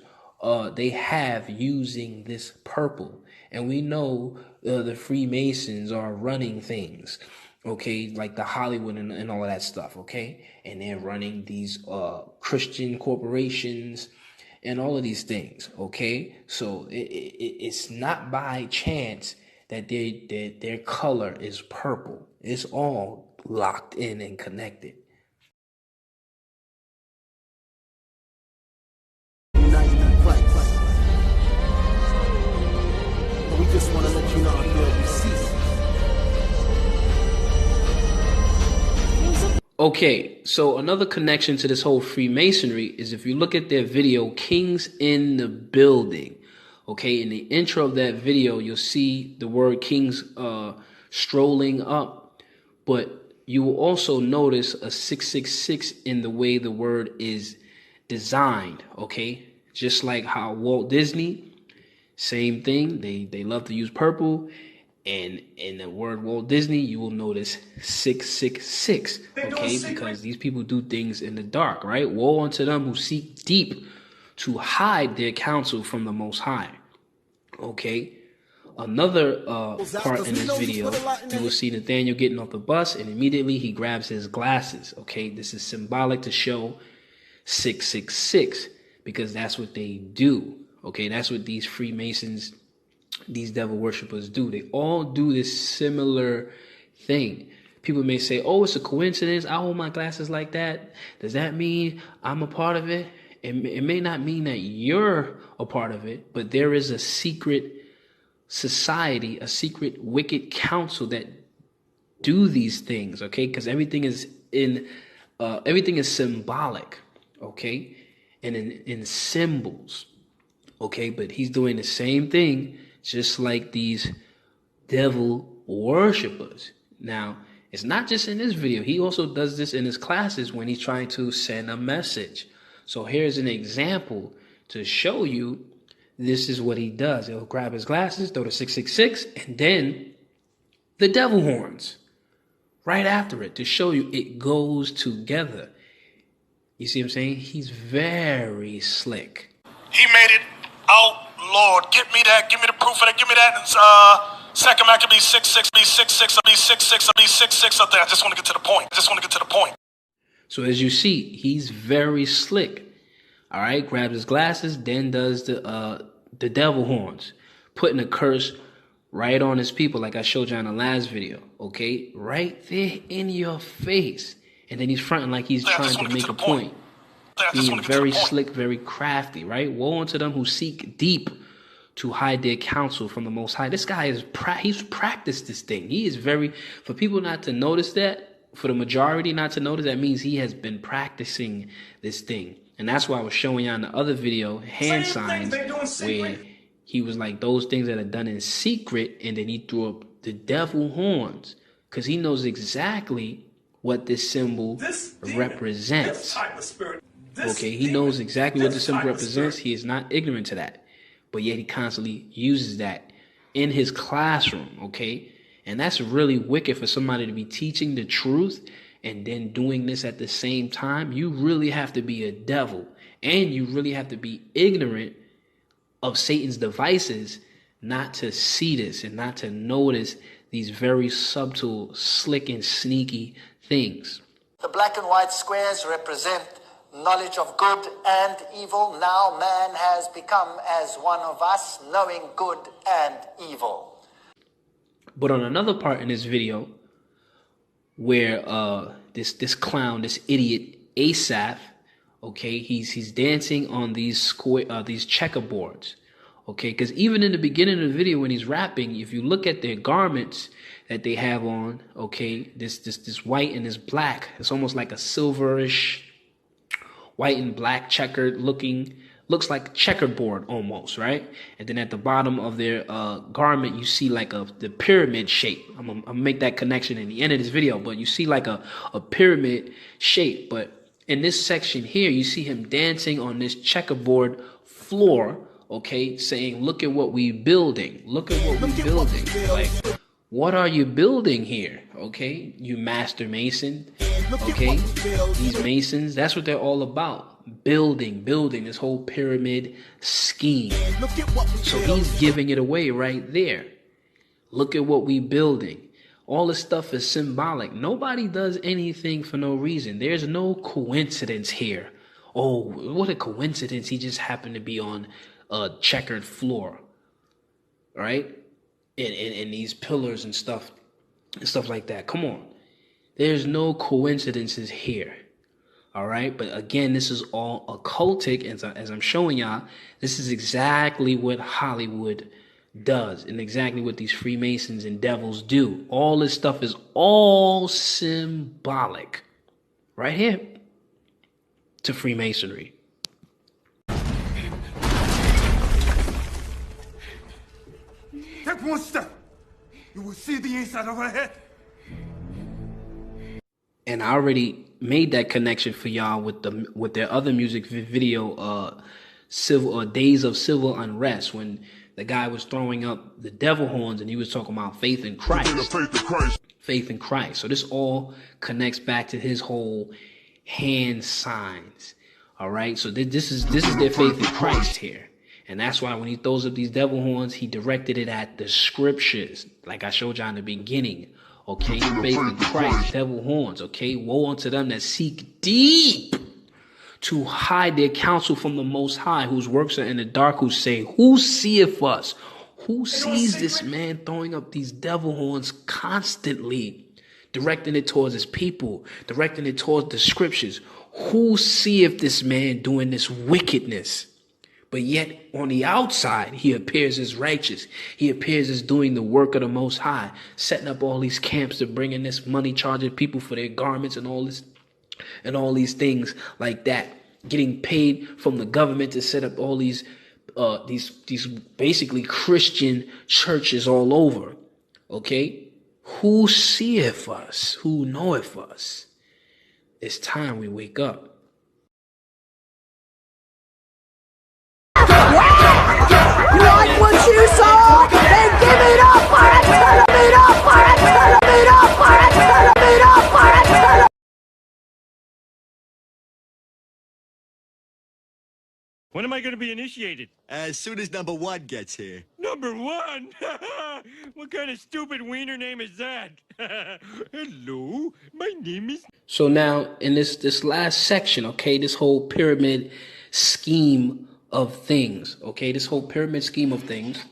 they have using this purple. And we know the Freemasons are running things, okay, like the Hollywood and all of that stuff, okay? And they're running these Christian corporations and all of these things, okay? So it's not by chance that their color is purple. It's all locked in and connected. We just want to let you know how good we see. Okay, so another connection to this whole Freemasonry is if you look at their video, Kings in the Building. Okay, in the intro of that video, you'll see the word kings strolling up, but you will also notice a 666 in the way the word is designed. Okay, just like how Walt Disney, same thing. They love to use purple. And in the word Walt Disney, you will notice 666, okay? Because these people do things in the dark, right? Woe unto them who seek deep to hide their counsel from the Most High, okay? another part in this video, you will see Nathaniel getting off the bus, and immediately he grabs his glasses. Okay, this is symbolic to show 666, because that's what they do. Okay, that's what these Freemasons, these devil worshippers do. They all do this similar thing. People may say, oh, it's a coincidence. I hold my glasses like that. Does that mean I'm a part of it? It may not mean that you're a part of it, but there is a secret society, a secret wicked council that do these things, okay? Because everything is symbolic, okay? And in symbols, okay? But he's doing the same thing, just like these devil worshippers. Now, it's not just in this video. He also does this in his classes when he's trying to send a message. So here's an example to show you this is what he does. He'll grab his glasses, throw the 666, and then the devil horns right after it to show you it goes together. You see what I'm saying? He's very slick. He made it out, Lord. Give me that. Give me the proof of that. Give me that. Second Maccabees 6:6, be 6:6, be 6:6, be 6:6 up there. I just want to get to the point. So as you see, he's very slick. All right, grabs his glasses, then does the devil horns, putting a curse right on his people, like I showed you in the last video. Okay, right there in your face, and then he's fronting like he's trying to make a point, being very slick, very crafty. Right, woe unto them who seek deep to hide their counsel from the Most High. This guy he's practiced this thing. He is for people not to notice that. For the majority not to notice, that means he has been practicing this thing. And that's why I was showing you in the other video, hand signs, where he was like those things that are done in secret, and then he threw up the devil horns, because he knows exactly what this symbol represents. Okay, he knows exactly what the symbol represents. He is not ignorant to that. But yet he constantly uses that in his classroom, okay? And that's really wicked for somebody to be teaching the truth and then doing this at the same time. You really have to be a devil, and you really have to be ignorant of Satan's devices not to see this and not to notice these very subtle, slick, and sneaky things. The black and white squares represent knowledge of good and evil. Now man has become as one of us, knowing good and evil. But on another part in this video, where this clown, this idiot Asaph, okay, he's dancing on these checkerboards, okay, because even in the beginning of the video when he's rapping, if you look at their garments that they have on, okay, this white and this black, it's almost like a silverish white and black checkered looking. Looks like checkerboard almost, right? And then at the bottom of their garment, you see like the pyramid shape. I'm gonna make that connection in the end of this video, but you see like a pyramid shape. But in this section here, you see him dancing on this checkerboard floor, okay, saying, look at what we building. Look at what we building. Like, what are you building here? Okay, you master mason. Okay, these masons, that's what they're all about. Building this whole pyramid scheme. So he's giving it away right there. Look at what we building. All this stuff is symbolic. Nobody does anything for no reason. There's no coincidence here. Oh, what a coincidence. He just happened to be on a checkered floor. Right? And these pillars and stuff like that. Come on. There's no coincidences here. All right. But again, this is all occultic. As I'm showing y'all, this is exactly what Hollywood does and exactly what these Freemasons and devils do. All this stuff is all symbolic right here to Freemasonry. Take one step. You will see the inside of her head. And I already made that connection for y'all with their other music video, Days of Civil Unrest, when the guy was throwing up the devil horns and he was talking about faith in Christ. Faith in Christ. So this all connects back to his whole hand signs. All right. So this is their faith in Christ here. And that's why when he throws up these devil horns, he directed it at the scriptures, like I showed you in the beginning. Okay, faith in Christ, devil horns. Okay, woe unto them that seek deep to hide their counsel from the Most High, whose works are in the dark, who say, who seeth us? Who sees this man throwing up these devil horns constantly, directing it towards his people, directing it towards the scriptures? Who seeth this man doing this wickedness? But yet on the outside, he appears as righteous. He appears as doing the work of the Most High, setting up all these camps to bring in this money, charging people for their garments and all this and all these things like that, getting paid from the government to set up all these basically Christian churches all over. Okay, who seeth us? Who knoweth us? It's time we wake up. You like what you saw? Then give it up for it, turn it up for it, turn it up for it, turn it up for it, turn it. When am I going to be initiated? As soon as number 1 gets here. Number 1? What kind of stupid wiener name is that? Hello, my name is... So now in this last section, okay, this whole pyramid scheme of things, okay, this whole pyramid scheme of things,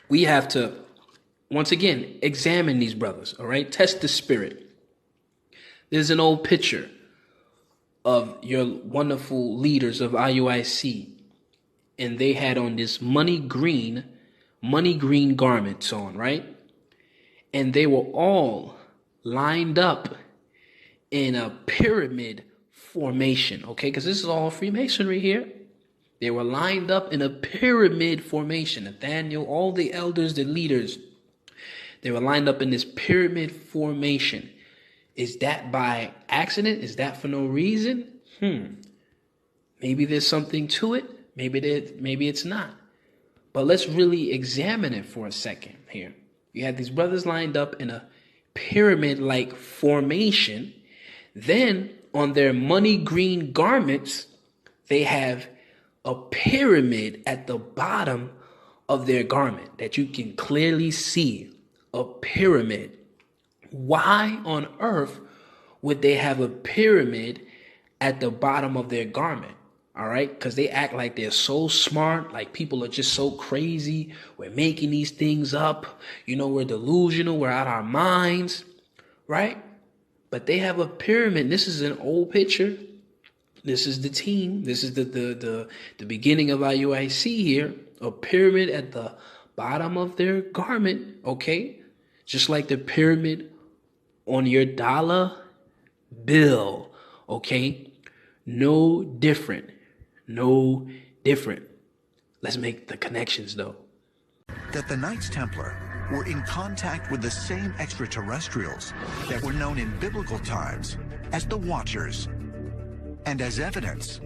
we have to, once again, examine these brothers, all right? Test the spirit. There's an old picture of your wonderful leaders of IUIC, and they had on this money green garments on, right? And they were all lined up in a pyramid formation, okay? Because this is all Freemasonry here. They were lined up in a pyramid formation. Nathaniel, all the elders, the leaders, they were lined up in this pyramid formation. Is that by accident? Is that for no reason? Maybe there's something to it. Maybe it's not. But let's really examine it for a second here. You had these brothers lined up in a pyramid-like formation. Then on their money green garments, they have a pyramid at the bottom of their garment that you can clearly see. A pyramid. Why on earth would they have a pyramid at the bottom of their garment? All right, because they act like they're so smart, like people are just so crazy. We're making these things up. You know, we're delusional. We're out of our minds, right? But they have a pyramid. This is an old picture. This is the team. This is the beginning of IUIC here. A pyramid at the bottom of their garment, okay? Just like the pyramid on your dollar bill, okay? No different. No different. Let's make the connections, though. That the Knights Templar were in contact with the same extraterrestrials that were known in biblical times as the Watchers. And as evidence,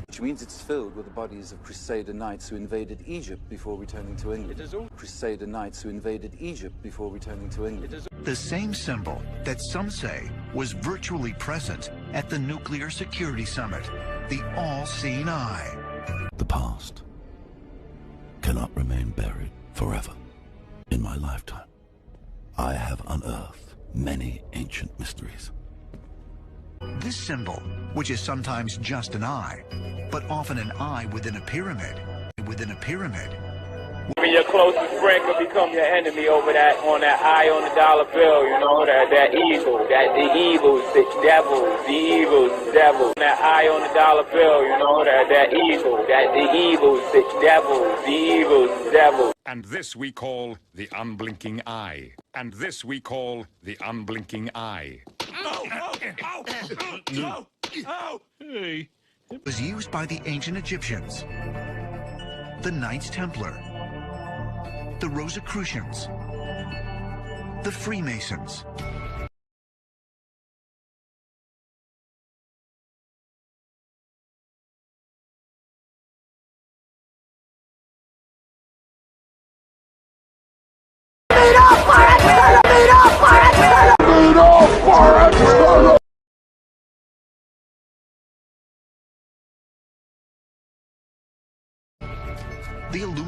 which means it's filled with the bodies of Crusader knights who invaded Egypt before returning to England. Crusader knights who invaded Egypt before returning to England. the same symbol that some say was virtually present at the Nuclear Security Summit, the All-Seeing Eye. The past cannot remain buried forever. In my lifetime, I have unearthed many ancient mysteries. This symbol, which is sometimes just an eye, but often an eye within a pyramid, When your closest friend could become your enemy over that, on that eye on the dollar bill, you know, that evil, that the evil, the devil, the evil, the devil. That eye on the dollar bill, you know, that evil, that the evil, the devil, the evil, the devil. And this we call the unblinking eye. And this we call the unblinking eye. Hey. It was used by the ancient Egyptians, the Knights Templar, the Rosicrucians, the Freemasons,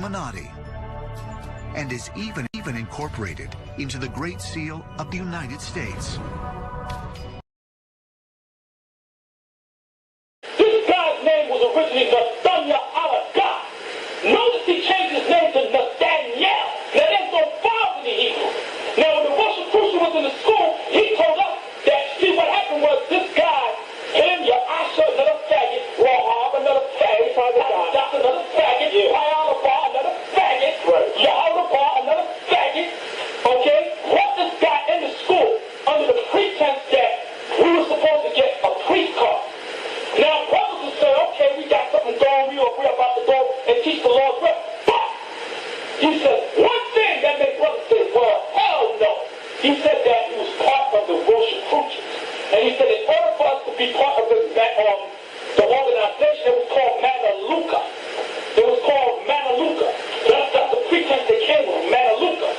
Illuminati, and is even incorporated into the Great Seal of the United States. This guy's name was originally Nathaniel Allah. Notice he changed his name to Nathaniel. Now there's no father in the Hebrew. Now when the Russian preacher was in the school, he told us that, see, what happened was this guy, him, your Asha, another faggot, Rahab, another faggot, that's another faggot, Payalabah, another faggot, Yahalabah, another faggot, okay, brought this guy into school under the pretense that we were supposed to get a priest card. Now brothers will say, okay, we got something going, we're about to go and teach the Lord's will. But he said one thing that made brothers say, well, hell no. He said that he was part of the Russian preachers. And he said in order for us to be part of the organization, it was called Manaluka. It was called Manaluka. That's the pretense they came with, Manaluka.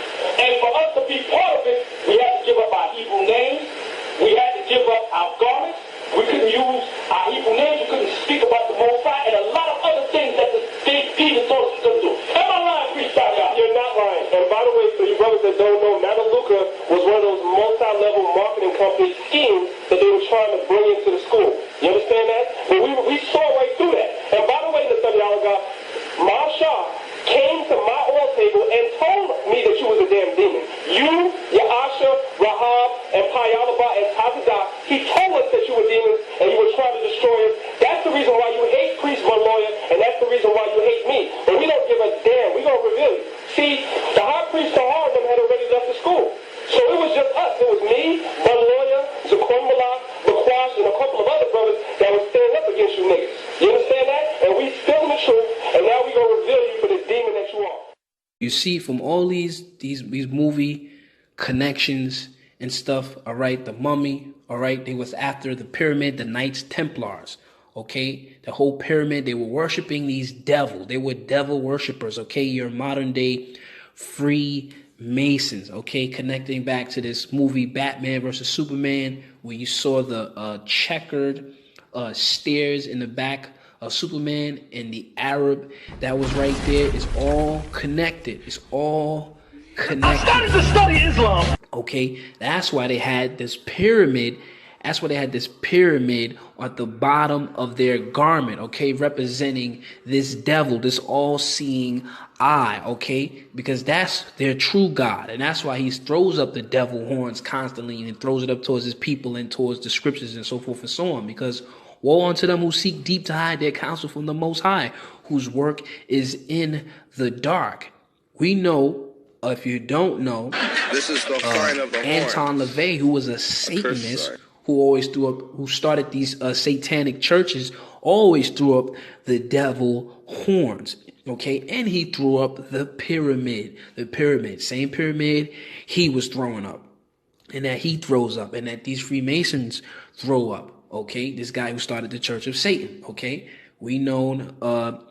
And for us to be part of it, we had to give up our Hebrew names. We had to give up our garments. We couldn't use our Hebrew names. We couldn't speak about the Most High and a lot of other things that the demon told us we couldn't do. Am I lying, freestyle y'all? You're not lying. And by the way, for you brothers that don't know, Manaluka was one of those multi-level marketing company schemes that they were trying to bring into the school. You understand that? But we saw right through that. And by the way, Nathaniel, Masha came to my oil table and told me that you was a damn demon. You, Ya'asha, Rahab, and Payalabah, and Tazadah, he told us that you were demons and you were trying to destroy us. That's the reason why you hate Priest Von Lawyer, and that's the reason why you hate me. But we don't give a damn. We're going to reveal you. See, the high priest of Harlem had already left the school. So it was just us. It was me, Von Lawyer, Zaquan Malak, Bakwash, and a couple of other brothers that would stand up against you niggas. You understand that? And we still in the truth, and now we're going to reveal you for the demon that you are. You see, from all these movie connections and stuff, all right, the Mummy, all right, they was after the pyramid, the Knights Templars, okay? The whole pyramid, they were worshiping these devils. They were devil worshippers, okay? Your modern day Freemasons, okay? Connecting back to this movie, Batman versus Superman, where you saw the checkered stairs in the back of Superman and the Arab that was right there. Is all connected. It's all connected. I started to study Islam. Okay, that's why they had this pyramid. That's why they had this pyramid at the bottom of their garment, okay, representing this devil, this all-seeing eye, okay, because that's their true God. And that's why he throws up the devil horns constantly and throws it up towards his people and towards the scriptures and so forth and so on, because woe unto them who seek deep to hide their counsel from the Most High, whose work is in the dark. We know, if you don't know, this is the sign of the Anton LaVey, who was a Satanist, who started these satanic churches, always threw up the devil horns. Okay, and he threw up the pyramid, same pyramid he was throwing up, and that he throws up, and that these Freemasons throw up. Okay, this guy who started the Church of Satan. Okay, we know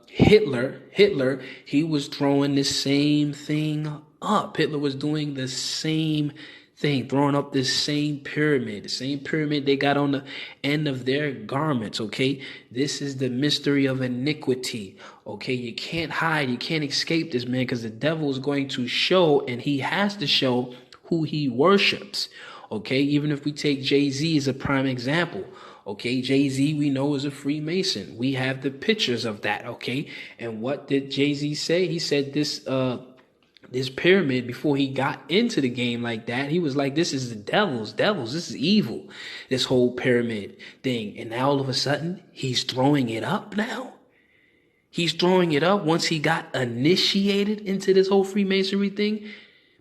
Hitler, he was throwing the same thing up. Hitler was doing the same thing, throwing up this same pyramid, the same pyramid they got on the end of their garments. Okay, this is the mystery of iniquity. Okay, you can't hide, you can't escape this, man, because the devil is going to show, and he has to show who he worships. Okay, even if we take Jay-Z as a prime example. Okay, Jay-Z, we know, is a Freemason. We have the pictures of that, okay? And what did Jay-Z say? He said this pyramid, before he got into the game like that, he was like, this is the devils, this is evil, this whole pyramid thing. And now all of a sudden, he's throwing it up now. He's throwing it up once he got initiated into this whole Freemasonry thing.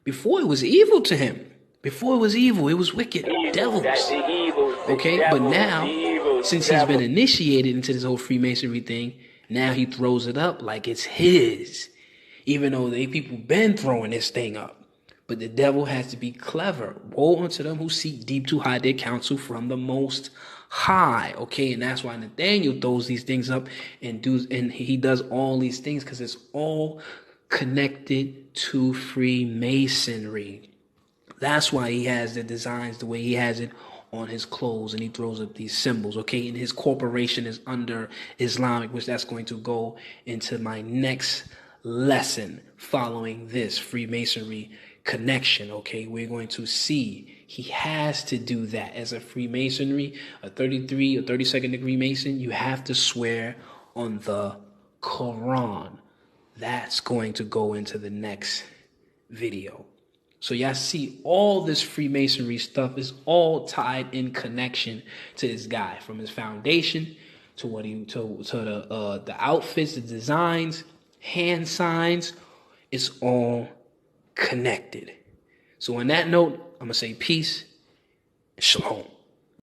Before, it was evil to him. Before it was evil, it was wicked. Devils. Okay, but now, since he's been initiated into this whole Freemasonry thing, now he throws it up like it's his. Even though they people been throwing this thing up. But the devil has to be clever. Woe unto them who seek deep to hide their counsel from the Most High. Okay, and that's why Nathaniel throws these things up and he does all these things, because it's all connected to Freemasonry. That's why he has the designs the way he has it on his clothes, and he throws up these symbols, okay? And his corporation is under Islamic, which that's going to go into my next lesson following this Freemasonry connection. Okay, we're going to see he has to do that. As a Freemasonry, a 33 or 32nd degree Mason, you have to swear on the Quran. That's going to go into the next video. So y'all see all this Freemasonry stuff is all tied in connection to this guy, from his foundation to what he to the outfits, the designs, hand signs. It's all connected. So on that note, I'm gonna say peace and shalom.